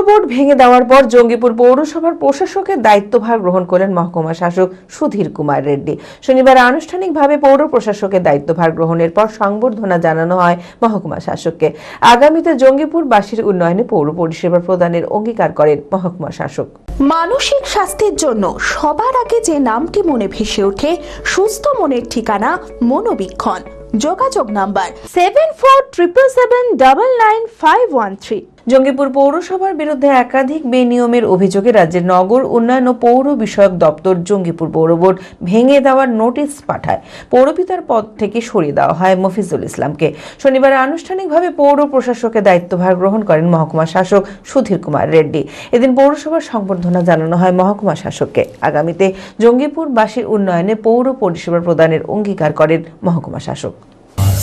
Board ভেঙে দেওয়ার পর জঙ্গিপুর পৌরসভার প্রশাসকের দায়িত্বভার গ্রহণ করলেন মহকুমা শাসক সুধীর কুমার রেড্ডি। শনিবার আনুষ্ঠানিকভাবে পৌর প্রশাসকের দায়িত্বভার গ্রহণের পর সংবর্ধনা জানানো হয় মহকুমা শাসককে। আগামীতে জঙ্গিপুরবাসীর উন্নয়নে পৌর পরিষেবা প্রদানের অঙ্গীকার করেন মহকুমা শাসক। মানসিক স্বাস্থ্যের জন্য সবার আগে যে নামটি মনে ভেসে ওঠে, সুস্থ মনের ঠিকানা মনোবীক্ষণ। যোগাযোগ নাম্বার 7477799513। জঙ্গিপুর পৌরসভার বিরুদ্ধে একাধিক বেনিয়মের অভিযোগে রাজ্যের নগর উন্নয়ন ও পৌর বিষয়ক দপ্তর জঙ্গিপুর পৌর বোর্ড ভেঙে দেওয়ার নোটিশ পাঠায়। পৌরপিতার পদ থেকে সরিয়ে দেওয়া হয় মফিজুল ইসলামকে। শনিবার আনুষ্ঠানিকভাবে পৌর প্রশাসকের দায়িত্বভার গ্রহণ করেন মহকুমা শাসক সুধীর কুমার রেড্ডি। এদিন পৌরসভার সংবর্ধনা জানানো হয় মহকুমা শাসককে। আগামীতে জঙ্গিপুরবাসীর উন্নয়নে পৌর পরিষেবা প্রদানের অঙ্গীকার করেন মহকুমা শাসক।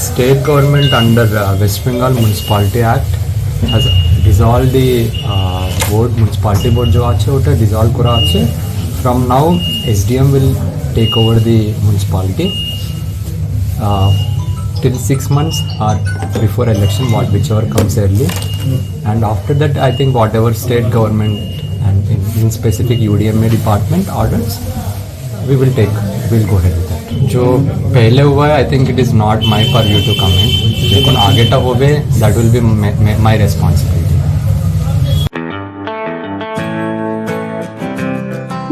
State government under West Bengal Municipality Act has dissolved the board, municipality board जो आछे ওটা dissolve করা আছে। From now SDM will take over the municipality till 6 months or before election, whichever comes early, and after that I think whatever state government and in specific UDMA department orders we'll go ahead with that. जो पहले हुआ है I think it is not my purview to comment. लेकिन आगेटा होवे that will be my responsibility.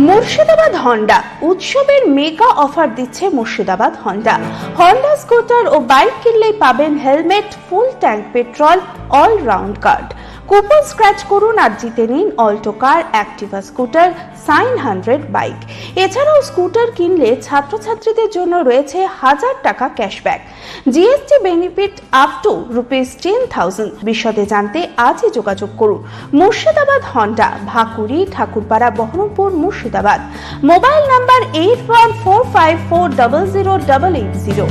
Murshidabad Honda উৎসবের mega offer দিচ্ছে Murshidabad Honda. Honda scooter ও bike কিনলেই পাবেন helmet, full tank petrol, all round card. Coupon scratch করুন আর জিতে নিন অল্টো কার, অ্যাক্টিভা স্কুটার, সাইন 100 বাইক। এছাড়াও স্কুটার কিনলে ছাত্রছাত্রীদের জন্য রয়েছে 1000 টাকা cashback, GST benefit up to ₹10,000। বিশদে জানতে আজই যোগাযোগ করুন। Murshidabad Honda, Bhakuri, Thakurpara, Baharampur, Murshidabad. Mobile number 8145400880।